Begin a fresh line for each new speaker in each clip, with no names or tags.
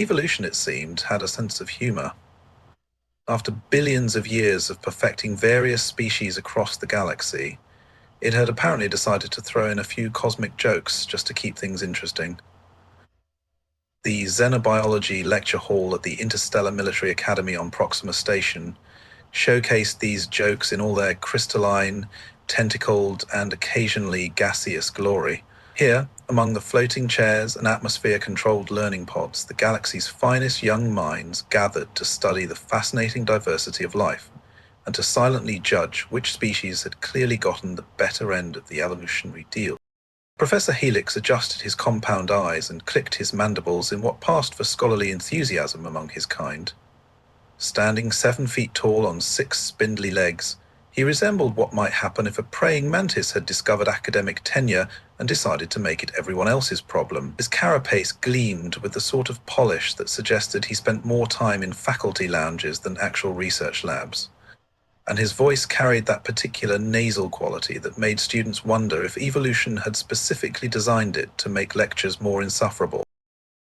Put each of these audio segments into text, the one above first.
Evolution, it seemed, had a sense of humor. After billions of years of perfecting various species across the galaxy, it had apparently decided to throw in a few cosmic jokes just to keep things interesting. The Xenobiology lecture hall at the Interstellar Military Academy on Proxima Station showcased these jokes in all their crystalline, tentacled, and occasionally gaseous glory. Here, among the floating chairs and atmosphere-controlled learning pods, the galaxy's finest young minds gathered to study the fascinating diversity of life and to silently judge which species had clearly gotten the better end of the evolutionary deal. Professor Helix adjusted his compound eyes and clicked his mandibles in what passed for scholarly enthusiasm among his kind. Standing 7 feet tall on 6 spindly legs, he resembled what might happen if a praying mantis had discovered academic tenure and decided to make it everyone else's problem. His carapace gleamed with the sort of polish that suggested he spent more time in faculty lounges than actual research labs. And his voice carried that particular nasal quality that made students wonder if evolution had specifically designed it to make lectures more insufferable.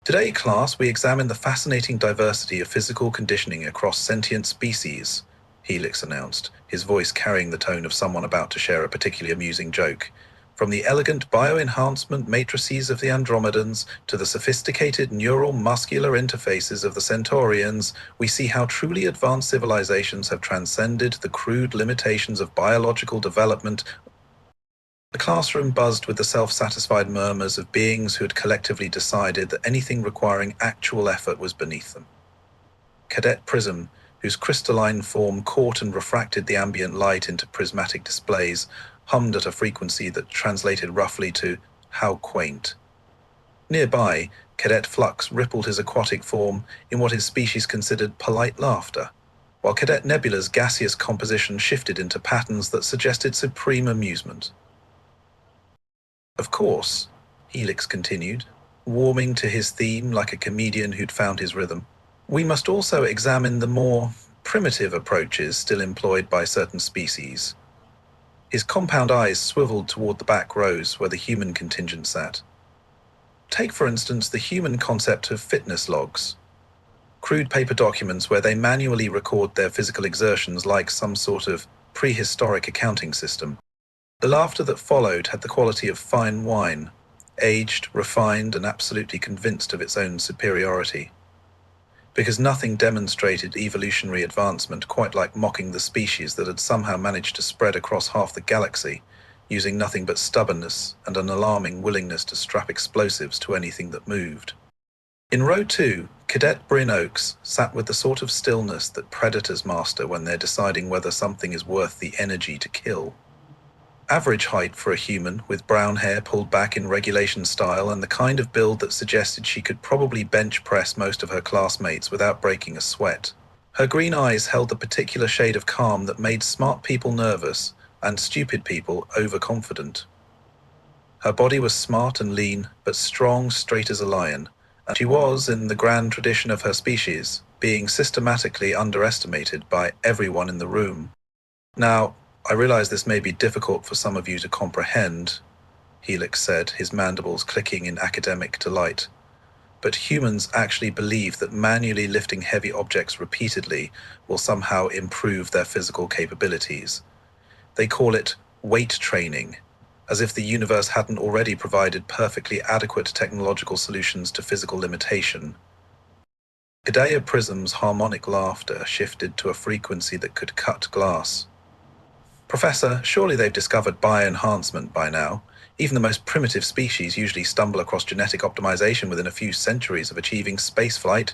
Today, class, we examine the fascinating diversity of physical conditioning across sentient species, Helix announced, his voice carrying the tone of someone about to share a particularly amusing joke. From the elegant bioenhancement matrices of the Andromedans to the sophisticated neural muscular interfaces of the Centaurians, we see how truly advanced civilizations have transcended the crude limitations of biological development. The classroom buzzed with the self-satisfied murmurs of beings who had collectively decided that anything requiring actual effort was beneath them. Cadet Prism, whose crystalline form caught and refracted the ambient light into prismatic displays, hummed at a frequency that translated roughly to "how quaint." Nearby, Cadet Flux rippled his aquatic form in what his species considered polite laughter, while Cadet Nebula's gaseous composition shifted into patterns that suggested supreme amusement. Of course, Helix continued, warming to his theme like a comedian who'd found his rhythm, we must also examine the more primitive approaches still employed by certain species. His compound eyes swiveled toward the back rows where the human contingent sat. Take, for instance, the human concept of fitness logs. Crude paper documents where they manually record their physical exertions like some sort of prehistoric accounting system. The laughter that followed had the quality of fine wine, aged, refined, and absolutely convinced of its own superiority. Because nothing demonstrated evolutionary advancement quite like mocking the species that had somehow managed to spread across half the galaxy, using nothing but stubbornness and an alarming willingness to strap explosives to anything that moved. In row 2, Cadet Bryn Oaks sat with the sort of stillness that predators master when they're deciding whether something is worth the energy to kill. Average height for a human, with brown hair pulled back in regulation style and the kind of build that suggested she could probably bench press most of her classmates without breaking a sweat. Her green eyes held the particular shade of calm that made smart people nervous and stupid people overconfident. Her body was smart and lean, but strong, straight as a lion, and she was, in the grand tradition of her species, being systematically underestimated by everyone in the room. Now, I realize this may be difficult for some of you to comprehend, Helix said, his mandibles clicking in academic delight. But humans actually believe that manually lifting heavy objects repeatedly will somehow improve their physical capabilities. They call it weight training, as if the universe hadn't already provided perfectly adequate technological solutions to physical limitation. Cadet Prism's harmonic laughter shifted to a frequency that could cut glass. Professor, surely they've discovered bioenhancement by now. Even the most primitive species usually stumble across genetic optimization within a few centuries of achieving spaceflight.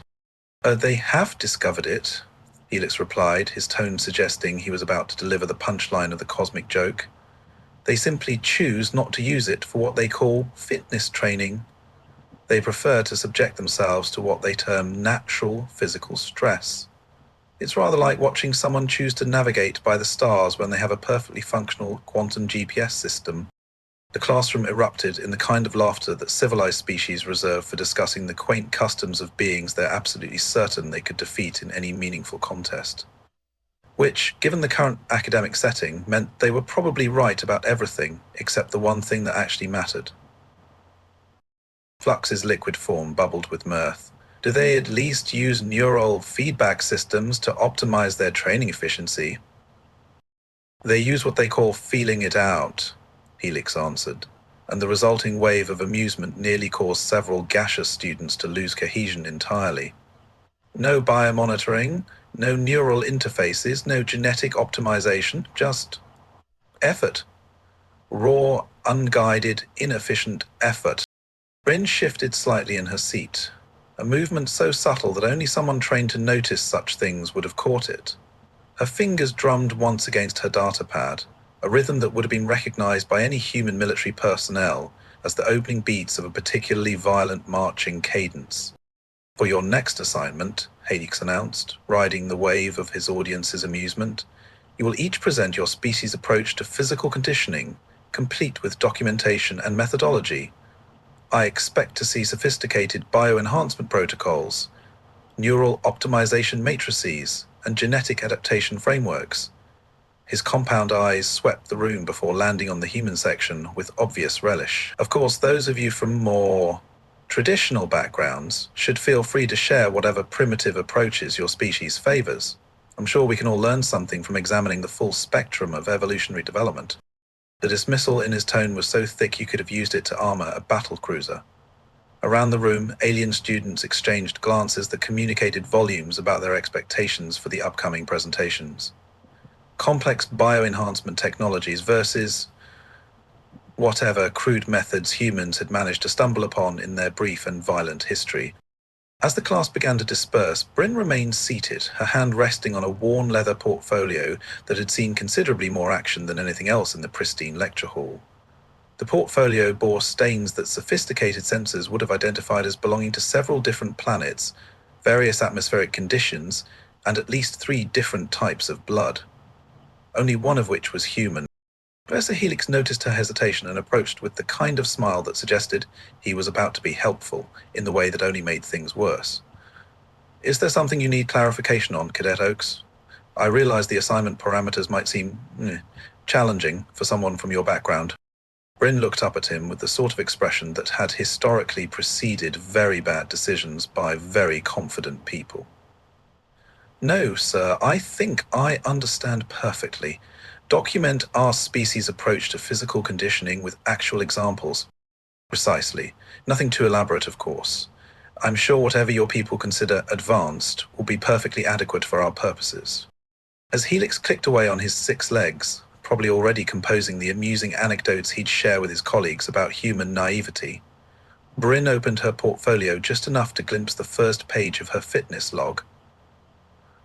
They have discovered it, Helix replied, his tone suggesting he was about to deliver the punchline of the cosmic joke. They simply choose not to use it for what they call fitness training. They prefer to subject themselves to what they term natural physical stress. It's rather like watching someone choose to navigate by the stars when they have a perfectly functional quantum GPS system. The classroom erupted in the kind of laughter that civilized species reserve for discussing the quaint customs of beings they're absolutely certain they could defeat in any meaningful contest. Which, given the current academic setting, meant they were probably right about everything except the one thing that actually mattered. Flux's liquid form bubbled with mirth, Do they at least use neural feedback systems to optimize their training efficiency? They use what they call feeling it out, Helix answered, and the resulting wave of amusement nearly caused several gaseous students to lose cohesion entirely. No biomonitoring, no neural interfaces, no genetic optimization, just effort. Raw, unguided, inefficient effort. Bryn shifted slightly in her seat, a movement so subtle that only someone trained to notice such things would have caught it. Her fingers drummed once against her data pad, a rhythm that would have been recognized by any human military personnel as the opening beats of a particularly violent marching cadence. For your next assignment, Helix announced, riding the wave of his audience's amusement, you will each present your species' approach to physical conditioning, complete with documentation and methodology. I expect to see sophisticated bioenhancement protocols, neural optimization matrices, and genetic adaptation frameworks. His compound eyes swept the room before landing on the human section with obvious relish. Of course, those of you from more traditional backgrounds should feel free to share whatever primitive approaches your species favors. I'm sure we can all learn something from examining the full spectrum of evolutionary development. The dismissal in his tone was so thick you could have used it to armor a battle cruiser. Around the room, alien students exchanged glances that communicated volumes about their expectations for the upcoming presentations. Complex bioenhancement technologies versus whatever crude methods humans had managed to stumble upon in their brief and violent history. As the class began to disperse, Bryn remained seated, her hand resting on a worn leather portfolio that had seen considerably more action than anything else in the pristine lecture hall. The portfolio bore stains that sophisticated sensors would have identified as belonging to several different planets, various atmospheric conditions, and at least 3 different types of blood, only one of which was human. Professor Helix noticed her hesitation and approached with the kind of smile that suggested he was about to be helpful in the way that only made things worse. Is there something you need clarification on, Cadet Oakes? I realize the assignment parameters might seem challenging for someone from your background. Bryn looked up at him with the sort of expression that had historically preceded very bad decisions by very confident people. No, sir, I think I understand perfectly. Document our species' approach to physical conditioning with actual examples. Precisely. Nothing too elaborate, of course. I'm sure whatever your people consider advanced will be perfectly adequate for our purposes. As Helix clicked away on his 6 legs, probably already composing the amusing anecdotes he'd share with his colleagues about human naivety, Bryn opened her portfolio just enough to glimpse the first page of her fitness log.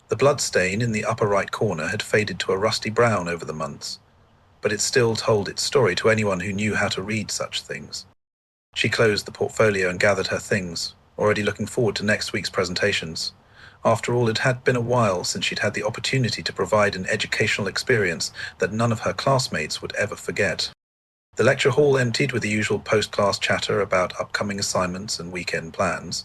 The blood stain in the upper right corner had faded to a rusty brown over the months, but it still told its story to anyone who knew how to read such things. She closed the portfolio and gathered her things, already looking forward to next week's presentations. After all, it had been a while since she'd had the opportunity to provide an educational experience that none of her classmates would ever forget. The lecture hall emptied with the usual post-class chatter about upcoming assignments and weekend plans,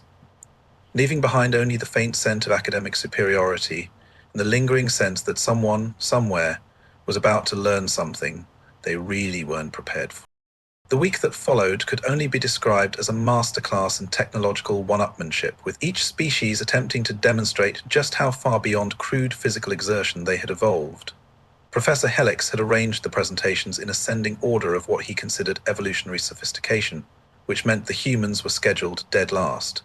leaving behind only the faint scent of academic superiority and the lingering sense that someone, somewhere, was about to learn something they really weren't prepared for. The week that followed could only be described as a masterclass in technological one-upmanship, with each species attempting to demonstrate just how far beyond crude physical exertion they had evolved. Professor Helix had arranged the presentations in ascending order of what he considered evolutionary sophistication, which meant the humans were scheduled dead last.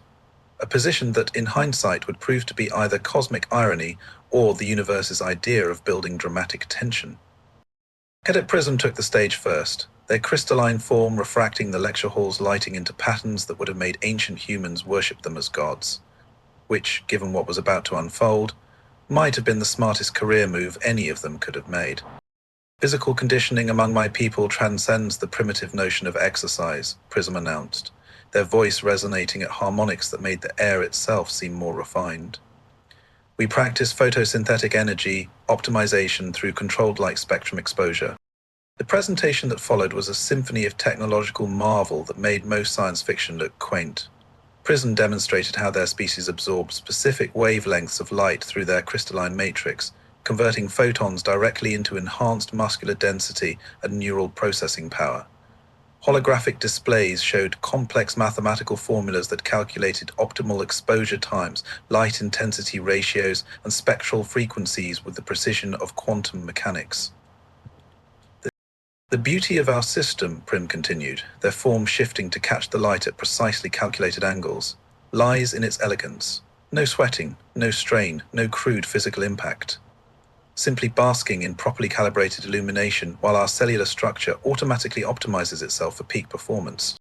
A position that, in hindsight, would prove to be either cosmic irony or the universe's idea of building dramatic tension. Cadet Prism took the stage first, their crystalline form refracting the lecture hall's lighting into patterns that would have made ancient humans worship them as gods, which, given what was about to unfold, might have been the smartest career move any of them could have made. Physical conditioning among my people transcends the primitive notion of exercise, Prism announced, their voice resonating at harmonics that made the air itself seem more refined. We practice photosynthetic energy optimization through controlled light spectrum exposure. The presentation that followed was a symphony of technological marvel that made most science fiction look quaint. Prism demonstrated how their species absorbed specific wavelengths of light through their crystalline matrix, converting photons directly into enhanced muscular density and neural processing power. Holographic displays showed complex mathematical formulas that calculated optimal exposure times, light intensity ratios, and spectral frequencies with the precision of quantum mechanics. The beauty of our system, Prim continued, their form shifting to catch the light at precisely calculated angles, lies in its elegance. No sweating, no strain, no crude physical impact. Simply basking in properly calibrated illumination while our cellular structure automatically optimizes itself for peak performance.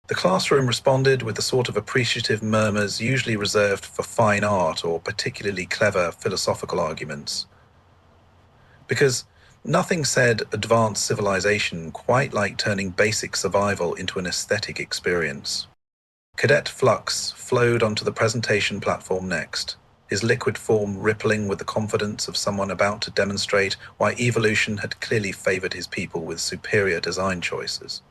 The classroom responded with the sort of appreciative murmurs usually reserved for fine art or particularly clever philosophical arguments. Because nothing said advanced civilization quite like turning basic survival into an aesthetic experience. Cadet Flux flowed onto the presentation platform next, his liquid form rippling with the confidence of someone about to demonstrate why evolution had clearly favored his people with superior design choices.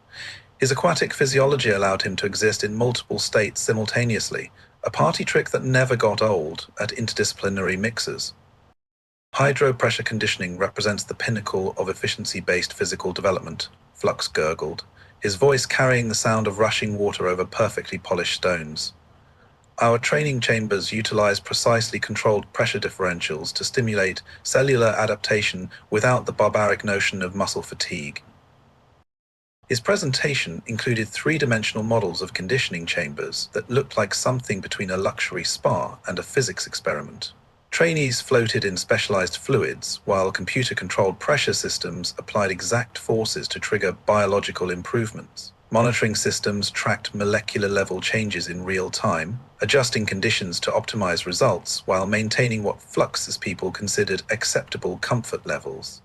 His aquatic physiology allowed him to exist in multiple states simultaneously, a party trick that never got old at interdisciplinary mixers. Hydro-pressure conditioning represents the pinnacle of efficiency-based physical development, Flux gurgled, his voice carrying the sound of rushing water over perfectly polished stones. Our training chambers utilize precisely controlled pressure differentials to stimulate cellular adaptation without the barbaric notion of muscle fatigue. His presentation included three-dimensional models of conditioning chambers that looked like something between a luxury spa and a physics experiment. Trainees floated in specialized fluids, while computer-controlled pressure systems applied exact forces to trigger biological improvements. Monitoring systems tracked molecular-level changes in real time, adjusting conditions to optimize results while maintaining what Flux's people considered acceptable comfort levels.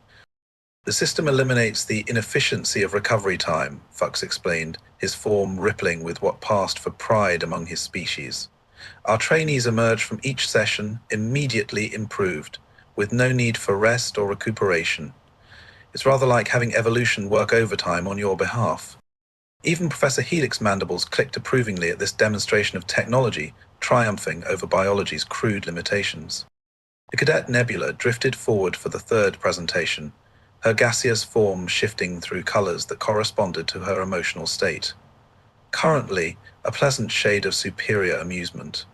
The system eliminates the inefficiency of recovery time, Flux explained, his form rippling with what passed for pride among his species. Our trainees emerge from each session immediately improved, with no need for rest or recuperation. It's rather like having evolution work overtime on your behalf. Even Professor Helix's mandibles clicked approvingly at this demonstration of technology, triumphing over biology's crude limitations. The Cadet Nebula drifted forward for the third presentation, her gaseous form shifting through colors that corresponded to her emotional state. Currently, a pleasant shade of superior amusement.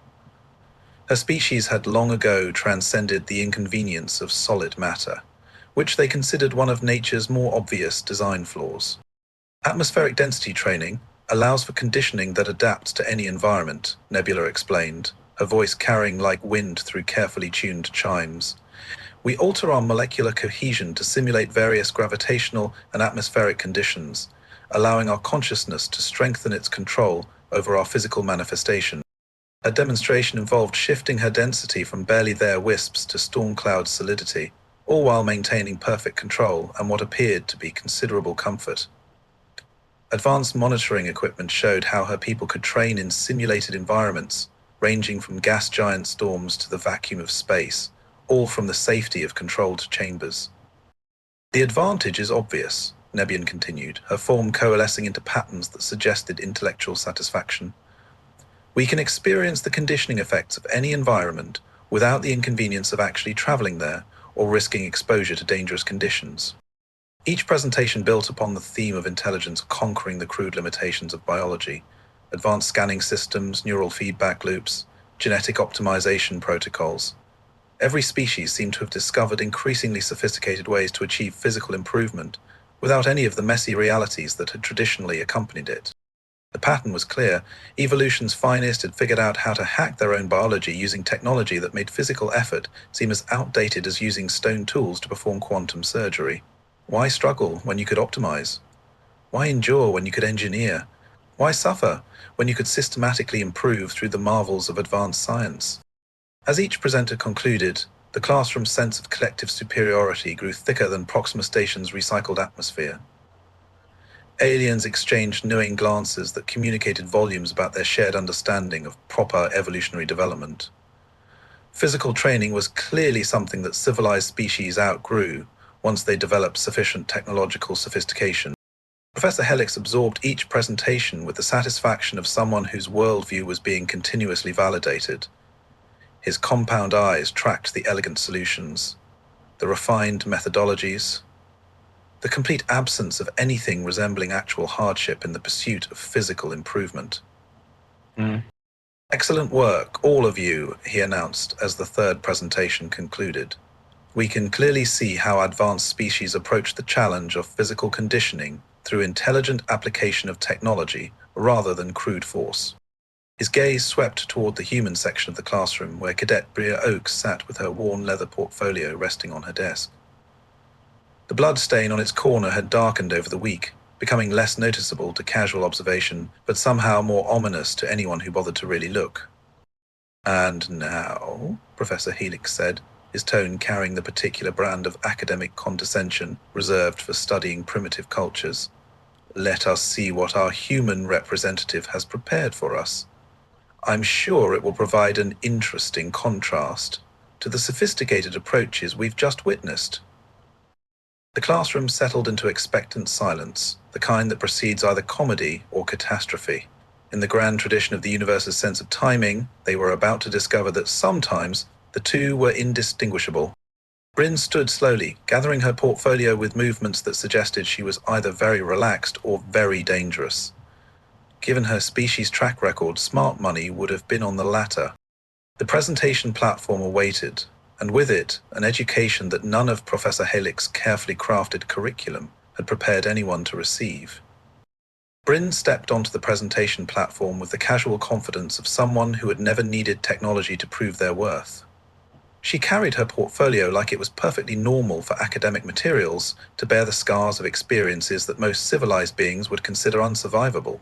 Her species had long ago transcended the inconvenience of solid matter, which they considered one of nature's more obvious design flaws. Atmospheric density training allows for conditioning that adapts to any environment, Nebula explained, her voice carrying like wind through carefully tuned chimes. We alter our molecular cohesion to simulate various gravitational and atmospheric conditions, allowing our consciousness to strengthen its control over our physical manifestation. Her demonstration involved shifting her density from barely there wisps to storm cloud solidity, all while maintaining perfect control and what appeared to be considerable comfort. Advanced monitoring equipment showed how her people could train in simulated environments, ranging from gas giant storms to the vacuum of space, all from the safety of controlled chambers. The advantage is obvious, Nebian continued, her form coalescing into patterns that suggested intellectual satisfaction. We can experience the conditioning effects of any environment without the inconvenience of actually traveling there or risking exposure to dangerous conditions. Each presentation built upon the theme of intelligence conquering the crude limitations of biology, advanced scanning systems, neural feedback loops, genetic optimization protocols. Every species seemed to have discovered increasingly sophisticated ways to achieve physical improvement without any of the messy realities that had traditionally accompanied it. The pattern was clear. Evolution's finest had figured out how to hack their own biology using technology that made physical effort seem as outdated as using stone tools to perform quantum surgery. Why struggle when you could optimize? Why endure when you could engineer? Why suffer when you could systematically improve through the marvels of advanced science? As each presenter concluded, the classroom's sense of collective superiority grew thicker than Proxima Station's recycled atmosphere. Aliens exchanged knowing glances that communicated volumes about their shared understanding of proper evolutionary development. Physical training was clearly something that civilized species outgrew once they developed sufficient technological sophistication. Professor Helix absorbed each presentation with the satisfaction of someone whose worldview was being continuously validated. His compound eyes tracked the elegant solutions, the refined methodologies, The complete absence of anything resembling actual hardship in the pursuit of physical improvement. Excellent work, all of you, he announced as the third presentation concluded. We can clearly see how advanced species approach the challenge of physical conditioning through intelligent application of technology rather than crude force. His gaze swept toward the human section of the classroom where Cadet Bria Oakes sat with her worn leather portfolio resting on her desk. The blood stain on its corner had darkened over the week, becoming less noticeable to casual observation, but somehow more ominous to anyone who bothered to really look. And now, Professor Helix said, his tone carrying the particular brand of academic condescension reserved for studying primitive cultures, let us see what our human representative has prepared for us. I'm sure it will provide an interesting contrast to the sophisticated approaches we've just witnessed. The classroom settled into expectant silence, the kind that precedes either comedy or catastrophe. In the grand tradition of the universe's sense of timing, they were about to discover that sometimes the two were indistinguishable. Bryn stood slowly, gathering her portfolio with movements that suggested she was either very relaxed or very dangerous. Given her species track record, smart money would have been on the latter. The presentation platform awaited, and with it, an education that none of Professor Helix's carefully crafted curriculum had prepared anyone to receive. Bryn stepped onto the presentation platform with the casual confidence of someone who had never needed technology to prove their worth. She carried her portfolio like it was perfectly normal for academic materials to bear the scars of experiences that most civilized beings would consider unsurvivable.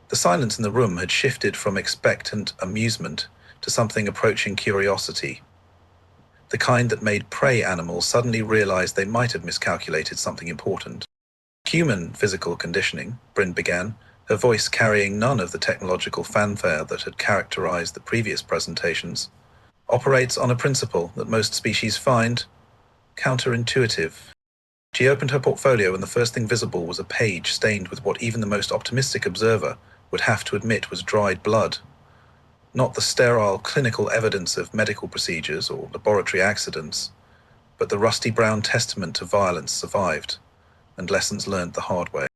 The silence in the room had shifted from expectant amusement to something approaching curiosity, the kind that made prey animals suddenly realize they might have miscalculated something important. Human physical conditioning, Bryn began, her voice carrying none of the technological fanfare that had characterized the previous presentations, operates on a principle that most species find counterintuitive. She opened her portfolio and the first thing visible was a page stained with what even the most optimistic observer would have to admit was dried blood. Not the sterile clinical evidence of medical procedures or laboratory accidents, but the rusty brown testament to violence survived and lessons learned the hard way.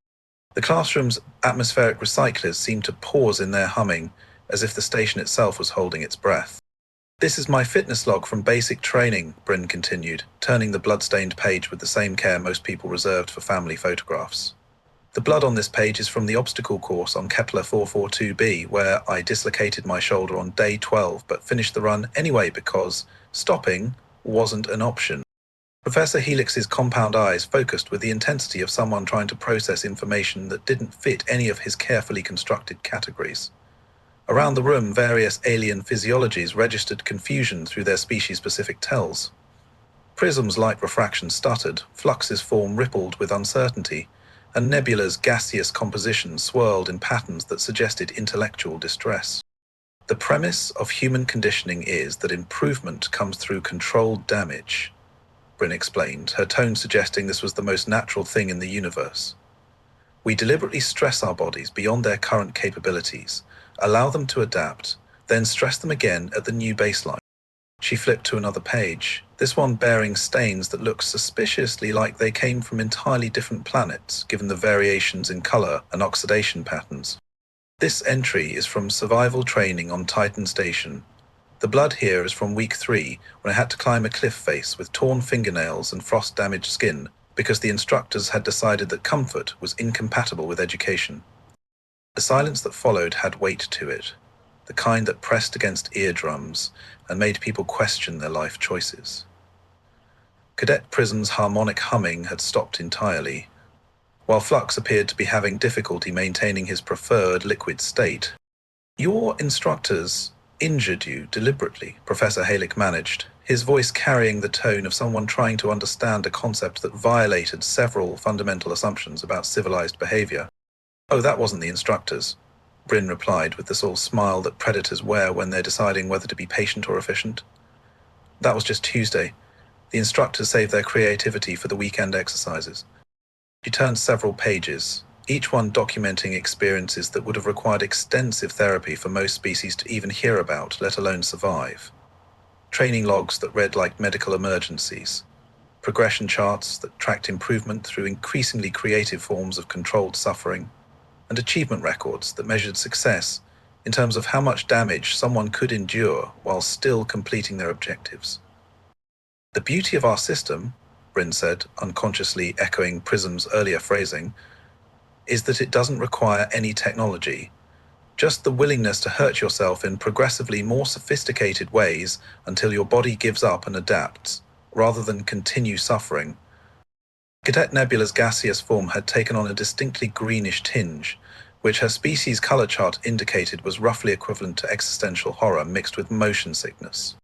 The classroom's atmospheric recyclers seemed to pause in their humming as if the station itself was holding its breath. This is my fitness log from basic training, Bryn continued, turning the blood-stained page with the same care most people reserved for family photographs. The blood on this page is from the obstacle course on Kepler 442b, where I dislocated my shoulder on day 12 but finished the run anyway because stopping wasn't an option. Professor Helix's compound eyes focused with the intensity of someone trying to process information that didn't fit any of his carefully constructed categories. Around the room, various alien physiologies registered confusion through their species-specific tells. Prisms' light refraction stuttered, flux's form rippled with uncertainty, and nebula's gaseous composition swirled in patterns that suggested intellectual distress. The premise of human conditioning is that improvement comes through controlled damage, Bryn explained, her tone suggesting this was the most natural thing in the universe. We deliberately stress our bodies beyond their current capabilities, allow them to adapt, then stress them again at the new baseline. She flipped to another page, this one bearing stains that looked suspiciously like they came from entirely different planets, given the variations in color and oxidation patterns. This entry is from survival training on Titan Station. The blood here is from week 3, when I had to climb a cliff face with torn fingernails and frost-damaged skin because the instructors had decided that comfort was incompatible with education. The silence that followed had weight to it, the kind that pressed against eardrums and made people question their life choices. Cadet Prism's harmonic humming had stopped entirely, while Flux appeared to be having difficulty maintaining his preferred liquid state. Your instructors injured you deliberately, Professor Halick managed, his voice carrying the tone of someone trying to understand a concept that violated several fundamental assumptions about civilized behavior. Oh, that wasn't the instructors, Bryn replied with the sort of smile that predators wear when they're deciding whether to be patient or efficient. That was just Tuesday. The instructors saved their creativity for the weekend exercises. She turned several pages, each one documenting experiences that would have required extensive therapy for most species to even hear about, let alone survive. Training logs that read like medical emergencies. progression charts that tracked improvement through increasingly creative forms of controlled suffering, and achievement records that measured success in terms of how much damage someone could endure while still completing their objectives. The beauty of our system, Bryn said, unconsciously echoing Prism's earlier phrasing, is that it doesn't require any technology, just the willingness to hurt yourself in progressively more sophisticated ways until your body gives up and adapts, rather than continue suffering. Cadet Nebula's gaseous form had taken on a distinctly greenish tinge, which her species' color chart indicated was roughly equivalent to existential horror mixed with motion sickness.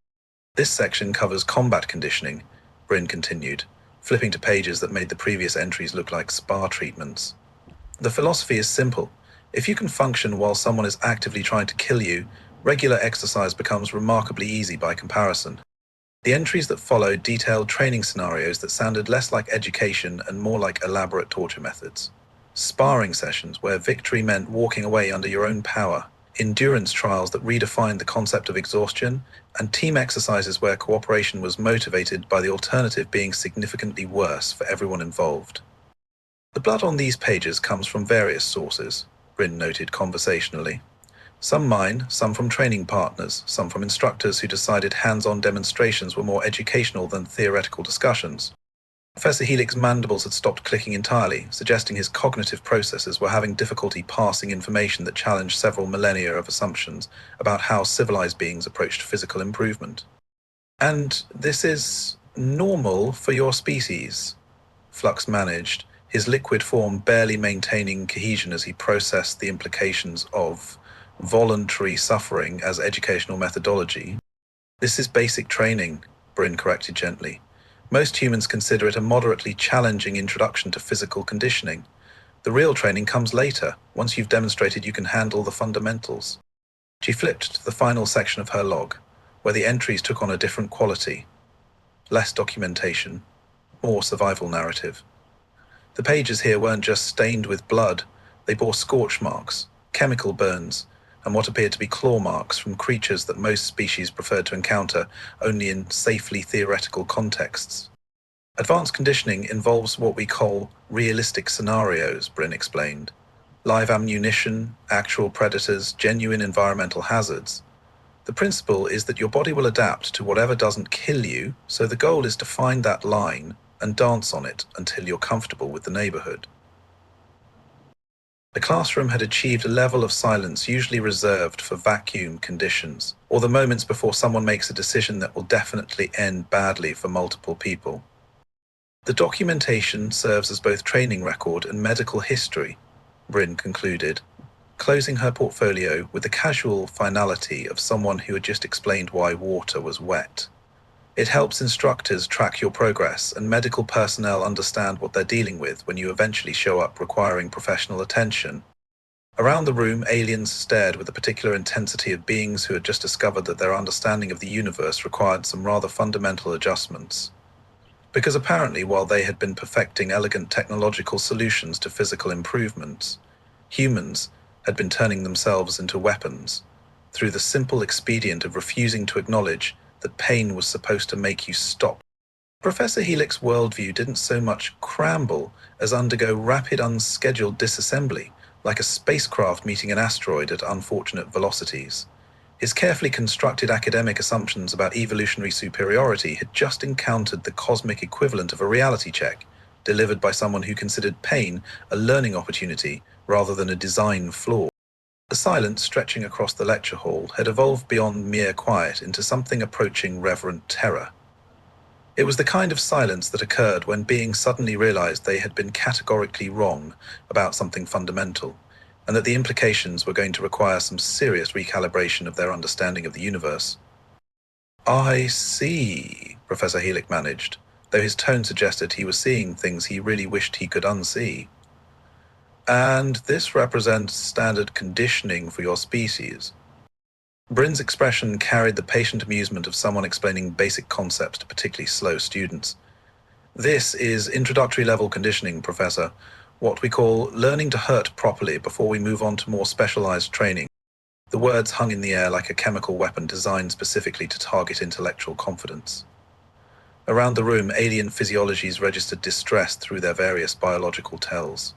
This section covers combat conditioning, Bryn continued, flipping to pages that made the previous entries look like spa treatments. The philosophy is simple. If you can function while someone is actively trying to kill you, regular exercise becomes remarkably easy by comparison. The entries that followed detailed training scenarios that sounded less like education and more like elaborate torture methods. Sparring sessions where victory meant walking away under your own power, endurance trials that redefined the concept of exhaustion, and team exercises where cooperation was motivated by the alternative being significantly worse for everyone involved. The blood on these pages comes from various sources, Bryn noted conversationally. Some mine, some from training partners, some from instructors who decided hands-on demonstrations were more educational than theoretical discussions. Professor Helix's mandibles had stopped clicking entirely, suggesting his cognitive processes were having difficulty parsing information that challenged several millennia of assumptions about how civilized beings approached physical improvement. "And this is normal for your species?" Flux managed, his liquid form barely maintaining cohesion as he processed the implications of voluntary suffering as educational methodology. "This is basic training," Bryn corrected gently. "Most humans consider it a moderately challenging introduction to physical conditioning. The real training comes later, once you've demonstrated you can handle the fundamentals." She flipped to the final section of her log, where the entries took on a different quality. Less documentation, more survival narrative. The pages here weren't just stained with blood, they bore scorch marks, chemical burns, and what appeared to be claw marks from creatures that most species preferred to encounter only in safely theoretical contexts. "Advanced conditioning involves what we call realistic scenarios," Bryn explained. "Live ammunition, actual predators, genuine environmental hazards. The principle is that your body will adapt to whatever doesn't kill you, so the goal is to find that line and dance on it until you're comfortable with the neighborhood." The classroom had achieved a level of silence usually reserved for vacuum conditions, or the moments before someone makes a decision that will definitely end badly for multiple people. "The documentation serves as both training record and medical history," Bryn concluded, closing her portfolio with the casual finality of someone who had just explained why water was wet. "It helps instructors track your progress and medical personnel understand what they're dealing with when you eventually show up requiring professional attention." Around the room, aliens stared with a particular intensity of beings who had just discovered that their understanding of the universe required some rather fundamental adjustments. Because apparently, while they had been perfecting elegant technological solutions to physical improvements, humans had been turning themselves into weapons, through the simple expedient of refusing to acknowledge that pain was supposed to make you stop. Professor Helix's worldview didn't so much cramble as undergo rapid unscheduled disassembly, like a spacecraft meeting an asteroid at unfortunate velocities. His carefully constructed academic assumptions about evolutionary superiority had just encountered the cosmic equivalent of a reality check, delivered by someone who considered pain a learning opportunity rather than a design flaw. The silence stretching across the lecture hall had evolved beyond mere quiet into something approaching reverent terror. It was the kind of silence that occurred when beings suddenly realized they had been categorically wrong about something fundamental, and that the implications were going to require some serious recalibration of their understanding of the universe. "I see," Professor Helix managed, though his tone suggested he was seeing things he really wished he could unsee. "And this represents standard conditioning for your species." Bryn's expression carried the patient amusement of someone explaining basic concepts to particularly slow students. "This is introductory level conditioning, Professor, what we call learning to hurt properly before we move on to more specialized training." The words hung in the air like a chemical weapon designed specifically to target intellectual confidence. Around the room, alien physiologies registered distress through their various biological tells.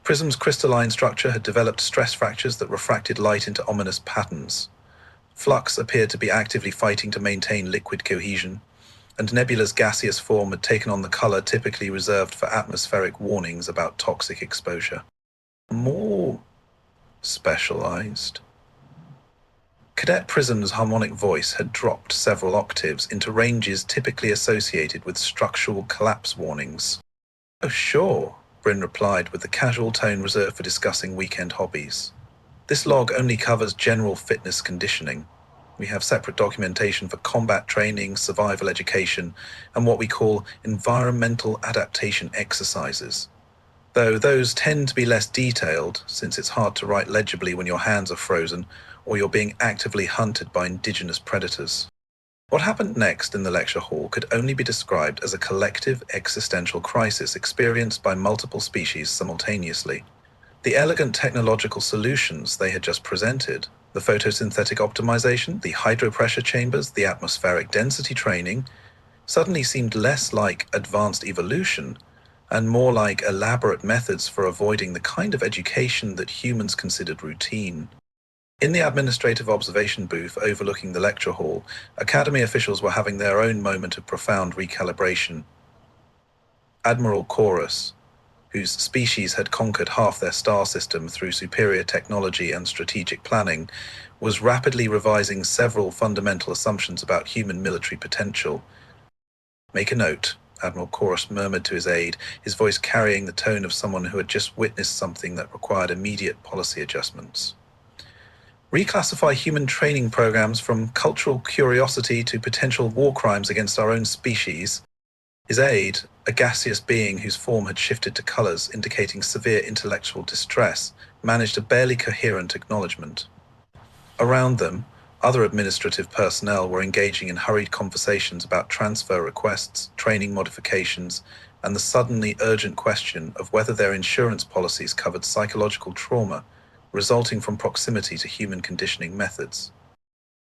Prism's crystalline structure had developed stress fractures that refracted light into ominous patterns. Flux appeared to be actively fighting to maintain liquid cohesion, and Nebula's gaseous form had taken on the color typically reserved for atmospheric warnings about toxic exposure. More specialized. Cadet Prism's harmonic voice had dropped several octaves into ranges typically associated with structural collapse warnings. "Oh, sure," Bryn replied with the casual tone reserved for discussing weekend hobbies. "This log only covers general fitness conditioning. We have separate documentation for combat training, survival education, and what we call environmental adaptation exercises. Though those tend to be less detailed, since it's hard to write legibly when your hands are frozen or you're being actively hunted by indigenous predators." What happened next in the lecture hall could only be described as a collective existential crisis experienced by multiple species simultaneously. The elegant technological solutions they had just presented, the photosynthetic optimization, the hydropressure chambers, the atmospheric density training, suddenly seemed less like advanced evolution and more like elaborate methods for avoiding the kind of education that humans considered routine. In the administrative observation booth overlooking the lecture hall, Academy officials were having their own moment of profound recalibration. Admiral Chorus, whose species had conquered half their star system through superior technology and strategic planning, was rapidly revising several fundamental assumptions about human military potential. "Make a note," Admiral Chorus murmured to his aide, his voice carrying the tone of someone who had just witnessed something that required immediate policy adjustments. "Reclassify human training programs from cultural curiosity to potential war crimes against our own species." His aide, a gaseous being whose form had shifted to colors indicating severe intellectual distress, managed a barely coherent acknowledgement. Around them, other administrative personnel were engaging in hurried conversations about transfer requests, training modifications, and the suddenly urgent question of whether their insurance policies covered psychological trauma resulting from proximity to human conditioning methods.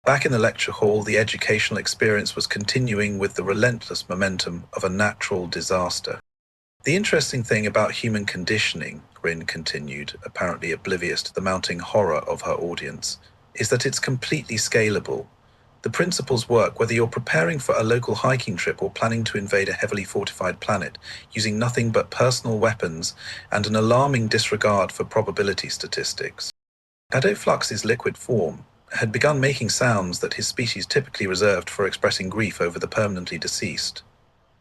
Back in the lecture hall, the educational experience was continuing with the relentless momentum of a natural disaster. "The interesting thing about human conditioning," Grin continued, apparently oblivious to the mounting horror of her audience, "is that it's completely scalable. The principles work whether you're preparing for a local hiking trip or planning to invade a heavily fortified planet, using nothing but personal weapons and an alarming disregard for probability statistics." Cadet Flux's liquid form had begun making sounds that his species typically reserved for expressing grief over the permanently deceased.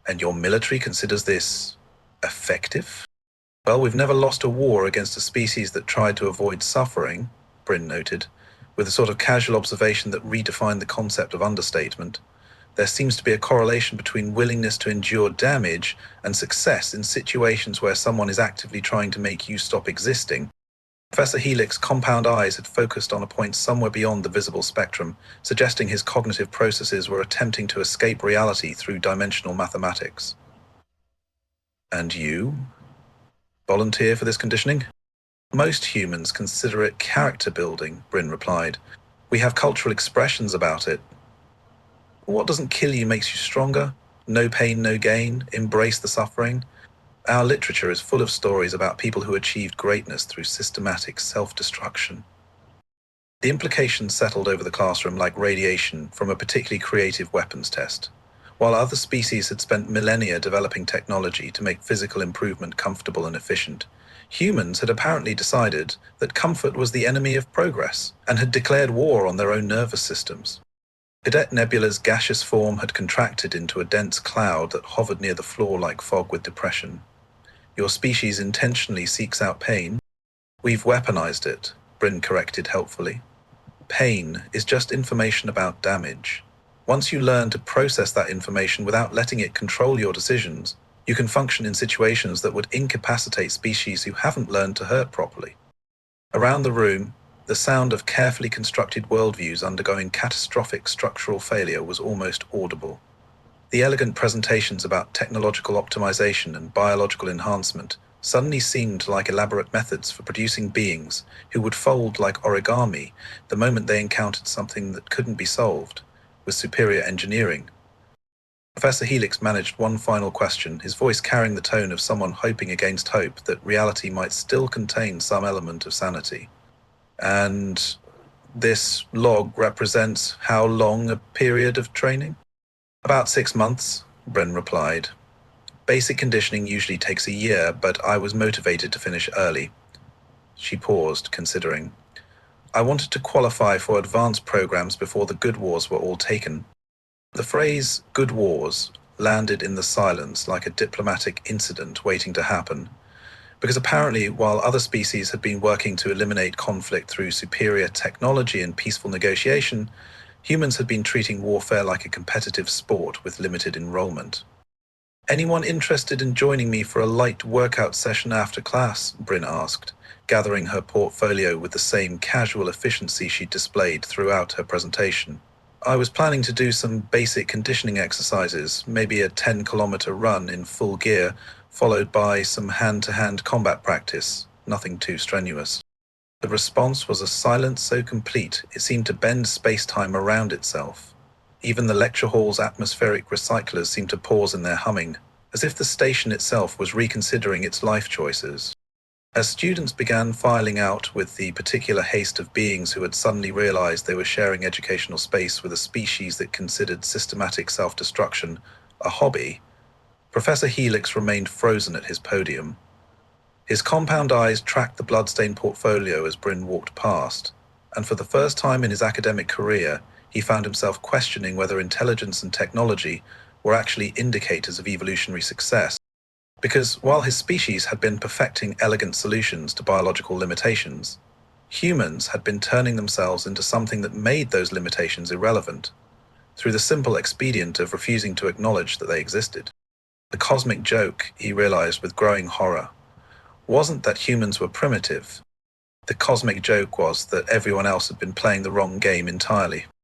"And your military considers this effective?" "Well, we've never lost a war against a species that tried to avoid suffering," Bryn noted, with a sort of casual observation that redefined the concept of understatement. "There seems to be a correlation between willingness to endure damage and success in situations where someone is actively trying to make you stop existing." Professor Helix's compound eyes had focused on a point somewhere beyond the visible spectrum, suggesting his cognitive processes were attempting to escape reality through dimensional mathematics. "And you? Volunteer for this conditioning?" "Most humans consider it character building," Bryn replied. "We have cultural expressions about it. What doesn't kill you makes you stronger. No pain, no gain. Embrace the suffering. Our literature is full of stories about people who achieved greatness through systematic self-destruction." The implications settled over the classroom like radiation from a particularly creative weapons test. While other species had spent millennia developing technology to make physical improvement comfortable and efficient, humans had apparently decided that comfort was the enemy of progress and had declared war on their own nervous systems. Cadet Nebula's gaseous form had contracted into a dense cloud that hovered near the floor like fog with depression. "Your species intentionally seeks out pain." "We've weaponized it," Bryn corrected helpfully. "Pain is just information about damage. Once you learn to process that information without letting it control your decisions, you can function in situations that would incapacitate species who haven't learned to hurt properly." Around the room, the sound of carefully constructed worldviews undergoing catastrophic structural failure was almost audible. The elegant presentations about technological optimization and biological enhancement suddenly seemed like elaborate methods for producing beings who would fold like origami the moment they encountered something that couldn't be solved with superior engineering. Professor Helix managed one final question, his voice carrying the tone of someone hoping against hope that reality might still contain some element of sanity. And this log represents how long a period of training? About 6 months, Bren replied. Basic conditioning usually takes a year, but I was motivated to finish early. She paused, considering. I wanted to qualify for advanced programs before the good wars were all taken. The phrase good wars landed in the silence like a diplomatic incident waiting to happen, because apparently while other species had been working to eliminate conflict through superior technology and peaceful negotiation, humans had been treating warfare like a competitive sport with limited enrollment. Anyone interested in joining me for a light workout session after class? Bryn asked, gathering her portfolio with the same casual efficiency she displayed throughout her presentation. I was planning to do some basic conditioning exercises, maybe a 10-kilometer run in full gear, followed by some hand-to-hand combat practice, nothing too strenuous. The response was a silence so complete it seemed to bend space-time around itself. Even the lecture hall's atmospheric recyclers seemed to pause in their humming, as if the station itself was reconsidering its life choices. As students began filing out with the particular haste of beings who had suddenly realized they were sharing educational space with a species that considered systematic self-destruction a hobby, Professor Helix remained frozen at his podium. His compound eyes tracked the bloodstained portfolio as Bryn walked past, and for the first time in his academic career, he found himself questioning whether intelligence and technology were actually indicators of evolutionary success. Because while his species had been perfecting elegant solutions to biological limitations, humans had been turning themselves into something that made those limitations irrelevant, through the simple expedient of refusing to acknowledge that they existed. The cosmic joke, he realized with growing horror, wasn't that humans were primitive. The cosmic joke was that everyone else had been playing the wrong game entirely.